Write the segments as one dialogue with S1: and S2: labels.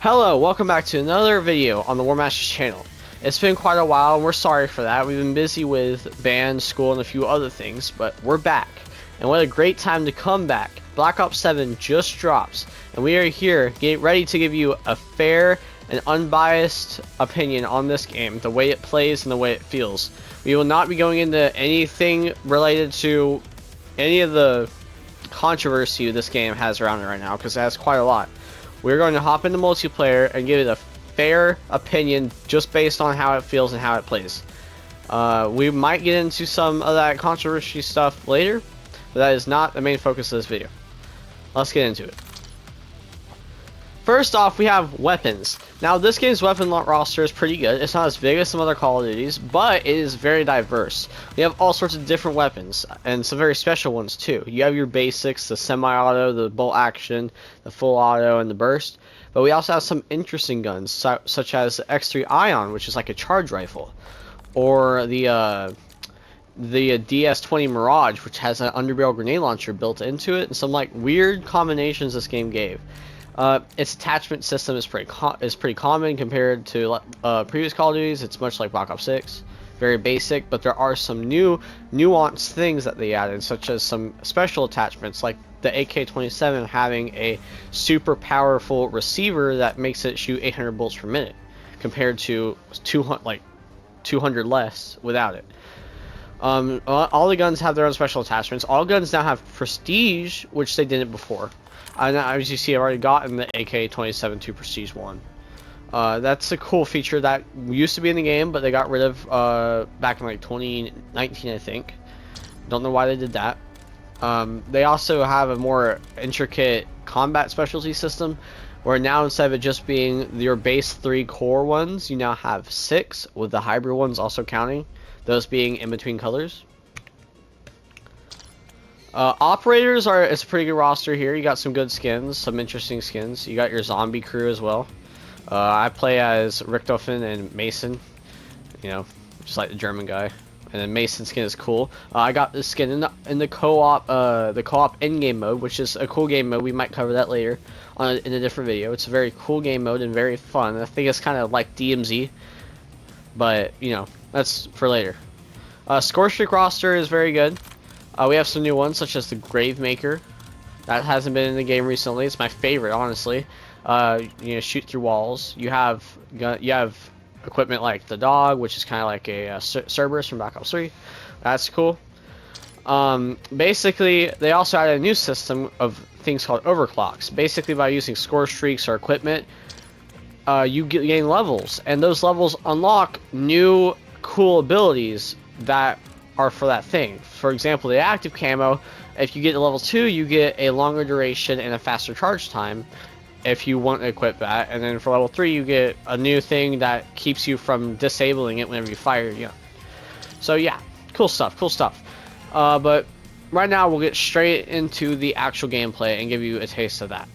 S1: Hello, welcome back to another video on the War Masters channel. It's been quite a while and we're sorry for that. We've been busy with band, school, and a few other things, but we're back. And what a great time to come back. Black Ops 7 just drops, and we are here getting ready to give you a fair and unbiased opinion on this game, the way it plays and the way it feels. We will not be going into anything related to any of the controversy this game has around it right now, because it has quite a lot. We're going to hop into multiplayer and give it a fair opinion just based on how it feels and how it plays. We might get into some of that controversy stuff later, but that is not the main focus of this video. Let's get into it. First off, we have weapons. Now, this game's weapon roster is pretty good. It's not as big as some other Call of Duties, but it is very diverse. We have all sorts of different weapons, and some very special ones too. You have your basics, the semi-auto, the bolt action, the full auto, and the burst. But we also have some interesting guns, such as the X3 Ion, which is like a charge rifle, or the DS-20 Mirage, which has an underbarrel grenade launcher built into it, and some like weird combinations this game gave. Its attachment system is pretty common compared to previous Call of Duties. It's much like Black Ops 6, very basic, but there are some new nuanced things that they added, such as some special attachments like the AK-27 having a super powerful receiver that makes it shoot 800 bullets per minute compared to 200 less without it. All the guns have their own special attachments. All guns now have prestige, which they didn't before. And as you see, I've already gotten the AK-27 to Prestige 1. That's a cool feature that used to be in the game, but they got rid of back in like 2019, I think. Don't know why they did that. They also have a more intricate combat specialty system, where now instead of it just being your base 3 core ones, you now have 6, with the hybrid ones also counting, those being in between colors. Operators it's a pretty good roster here. You got some good skins, some interesting skins. You got your zombie crew as well. I play as Richtofen and Mason, you know, just like the German guy. And then Mason's skin is cool. I got this skin in the co-op in-game mode, which is a cool game mode. We might cover that later in a different video. It's a very cool game mode and very fun. I think it's kind of like DMZ, but you know, that's for later. Score streak roster is very good. We have some new ones, such as the Gravemaker. That hasn't been in the game recently. It's my favorite, honestly. You know, shoot through walls. You have equipment like the Dog, which is kind of like a Cerberus from Black Ops 3. That's cool. Basically, they also added a new system of things called overclocks. Basically, by using score streaks or equipment, you gain levels, and those levels unlock new cool abilities that are for that thing. For example, the active camo, if you get to level 2, you get a longer duration and a faster charge time if you want to equip that. And then for level 3, you get a new thing that keeps you from disabling it whenever you fire. You know. So yeah, cool stuff. But right now we'll get straight into the actual gameplay and give you a taste of that.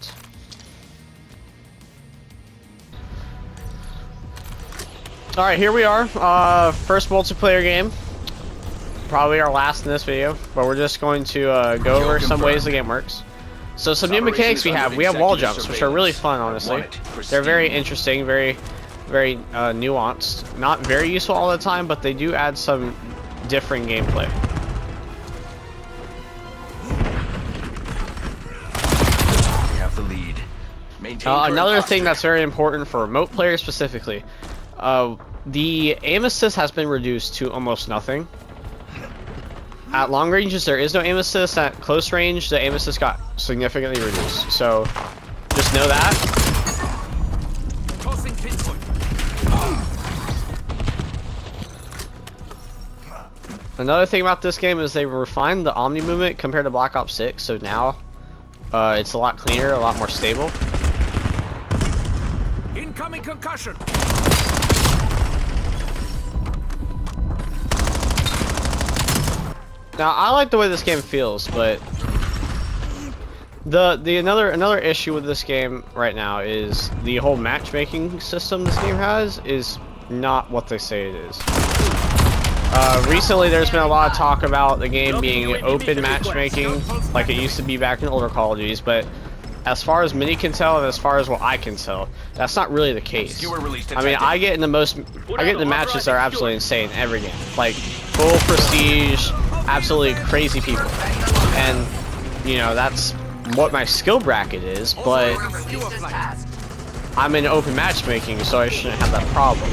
S1: Alright, here we are. First multiplayer game. Probably our last in this video, but we're just going to go over some ways the game works. So some new mechanics we have wall jumps, which are really fun, honestly. They're very interesting, very nuanced. Not very useful all the time, but they do add some different gameplay. Another thing that's very important for remote players specifically, the aim assist has been reduced to almost nothing. At long ranges, there is no aim assist. At close range, the aim assist got significantly reduced. So, just know that. Another thing about this game is they refined the Omni movement compared to Black Ops 6. So now, it's a lot cleaner, a lot more stable.
S2: Incoming concussion.
S1: Now, I like the way this game feels, but another issue with this game right now is the whole matchmaking system this game has is not what they say it is. Recently, there's been a lot of talk about the game being open matchmaking, like it used to be back in older Call of Duties, but as far as many can tell, and as far as what I can tell, that's not really the case. I mean, I get in the matches that are absolutely insane every game, like full prestige, absolutely crazy people, and you know that's what my skill bracket is. But I'm in open matchmaking, so I shouldn't have that problem.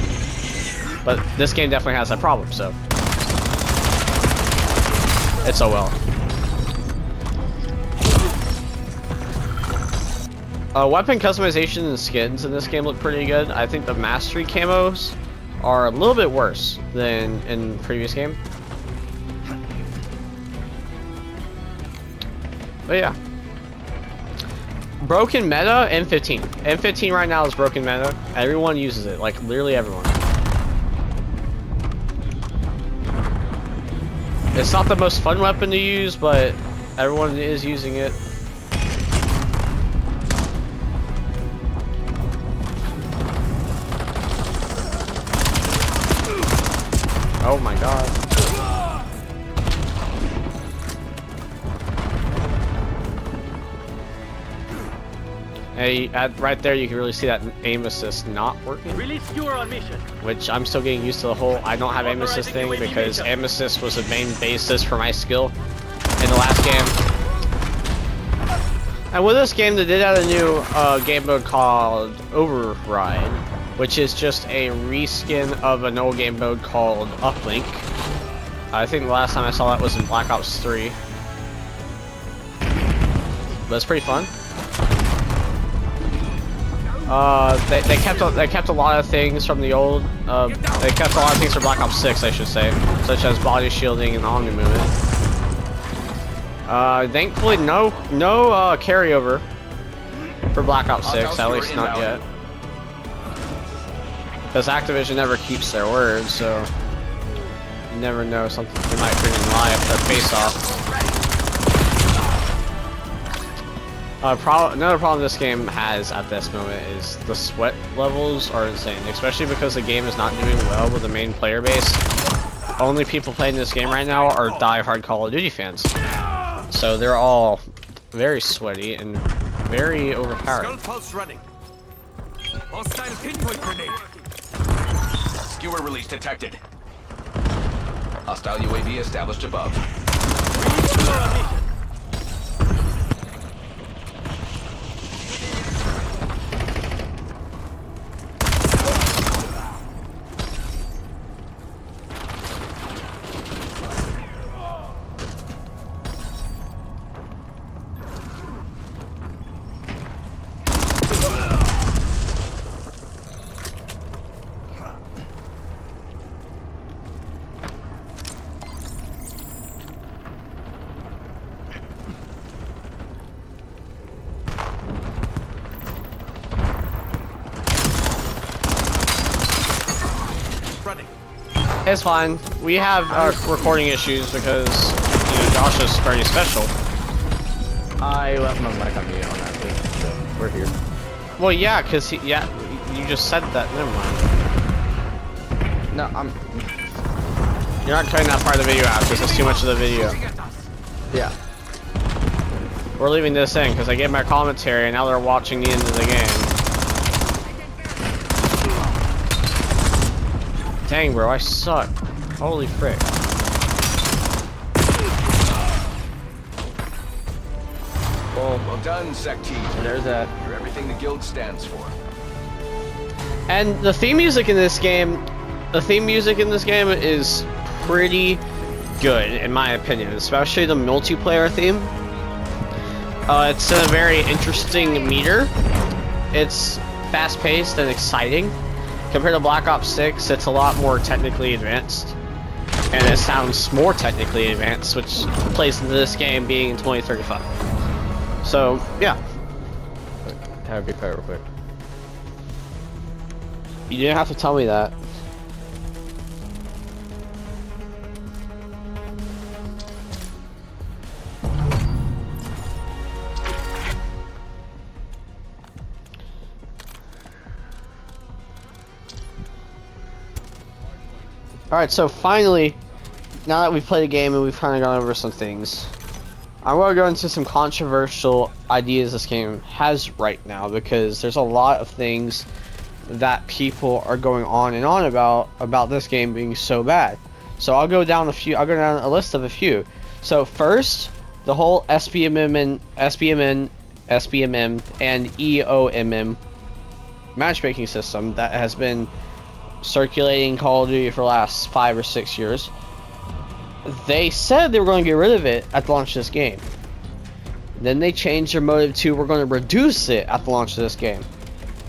S1: But this game definitely has that problem, so it's oh well. Weapon customization and skins in this game look pretty good. I think the mastery camos are a little bit worse than in the previous game. But yeah. Broken meta, M15. M15 right now is broken meta. Everyone uses it, like literally everyone. It's not the most fun weapon to use, but everyone is using it. Oh my god. Hey, right there you can really see that aim assist not working. Which I'm still getting used to the whole I don't have aim assist thing, because aim assist was the main basis for my skill in the last game. And with this game they did add a new game mode called Override, which is just a reskin of an old game mode called Uplink. I think the last time I saw that was in Black Ops 3. But it's pretty fun. They kept a lot of things from the old. They kept a lot of things from Black Ops 6, I should say, such as body shielding and omni movement. Thankfully, no carryover for Black Ops 6, at least not yet. Because Activision never keeps their word, so you never know, something they might freaking lie if their face off. Another problem this game has at this moment is the sweat levels are insane, especially because the game is not doing well with the main player base. Only people playing this game right now are die-hard Call of Duty fans. So they're all very sweaty and very overpowered.
S2: Skewer release detected. Hostile UAV established above.
S1: It's fine. We have recording issues because, you know, Josh is very special.
S3: I left my mic on mute on that thing, so we're here.
S1: Well, yeah, because you just said that. Never mind.
S3: No,
S1: You're not cutting that part of the video out because it's too much of the video.
S3: Yeah.
S1: We're leaving this in because I gave my commentary and now they're watching the end of the game. Dang, bro, I suck. Holy frick.
S2: Well done, Sec Team.
S3: There's that.
S2: You're everything the guild stands for.
S1: And the theme music in this game, is pretty good in my opinion, especially the multiplayer theme. It's a very interesting meter. It's fast-paced and exciting. Compared to Black Ops 6, it's a lot more technically advanced. And it sounds more technically advanced, which plays into this game being in 2035. So, yeah.
S3: Have a big fight real quick.
S1: You didn't have to tell me that. Alright, so finally, now that we've played a game and we've kind of gone over some things, I want to go into some controversial ideas this game has right now, because there's a lot of things that people are going on and on about this game being so bad. So I'll go down a list of a few. So first, the whole SBMM and EOMM matchmaking system that has been circulating Call of Duty for the last 5 or 6 years. They said they were going to get rid of it at the launch of this game. Then they changed their motive to, we're going to reduce it at the launch of this game.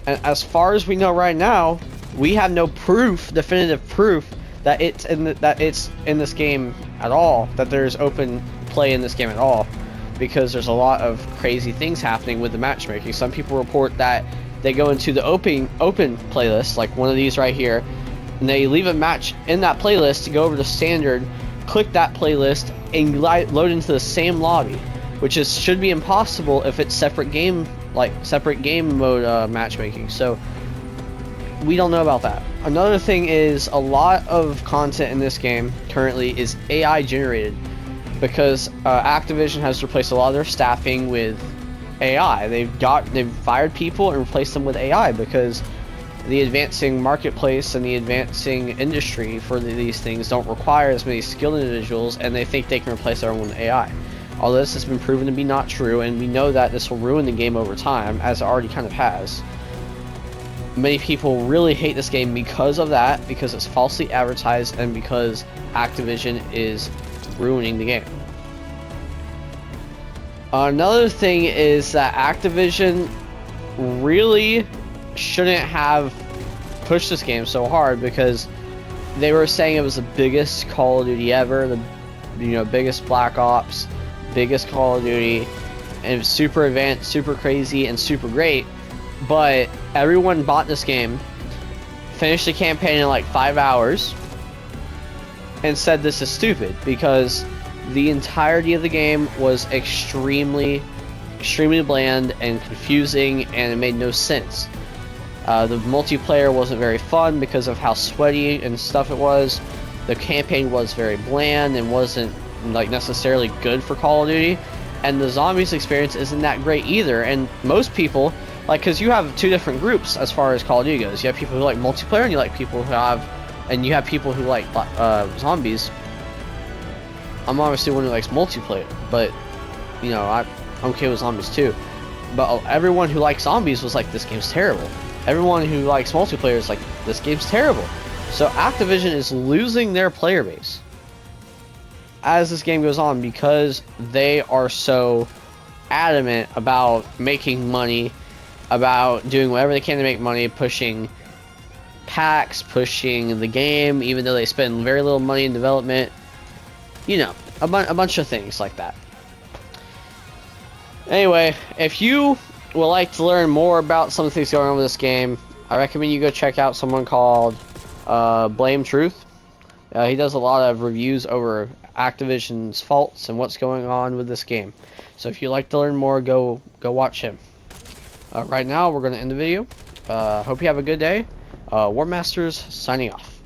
S1: And as far as we know right now, we have no proof, definitive proof, that it's in this game at all, that there's open play in this game at all, because there's a lot of crazy things happening with the matchmaking. Some people report that they go into the open playlist, like one of these right here, and they leave a match in that playlist to go over to standard, click that playlist, and load into the same lobby, which should be impossible if it's separate game mode matchmaking. So we don't know about that. Another thing is, a lot of content in this game currently is AI generated, because Activision has replaced a lot of their staffing with AI. They've fired people and replaced them with AI, because the advancing marketplace and the advancing industry for these things don't require as many skilled individuals, and they think they can replace everyone with AI. All this has been proven to be not true, and we know that this will ruin the game over time, as it already kind of has. Many people really hate this game because of that, because it's falsely advertised, and because Activision is ruining the game. Another thing is that Activision really shouldn't have pushed this game so hard, because they were saying it was the biggest Call of Duty ever, the biggest Black Ops, biggest Call of Duty, and it was super advanced, super crazy, and super great. But everyone bought this game, finished the campaign in like 5 hours, and said this is stupid, because the entirety of the game was extremely bland and confusing, and it made no sense. The multiplayer wasn't very fun because of how sweaty and stuff it was. The campaign was very bland and wasn't like necessarily good for Call of Duty, and the zombies experience isn't that great either. And most people, like, because you have two different groups as far as Call of Duty goes. You have people who like multiplayer, and you have people who like zombies. I'm obviously one who likes multiplayer, but I'm okay with zombies too. But everyone who likes zombies was like, this game's terrible. Everyone who likes multiplayer is like, this game's terrible. So Activision is losing their player base as this game goes on, because they are so adamant about making money, about doing whatever they can to make money, pushing packs, pushing the game, even though they spend very little money in development. A bunch of things like that. Anyway, if you would like to learn more about some of the things going on with this game, I recommend you go check out someone called Blame Truth. He does a lot of reviews over Activision's faults and what's going on with this game. So if you'd like to learn more, go watch him. Right now, we're going to end the video. Hope you have a good day. War Masters signing off.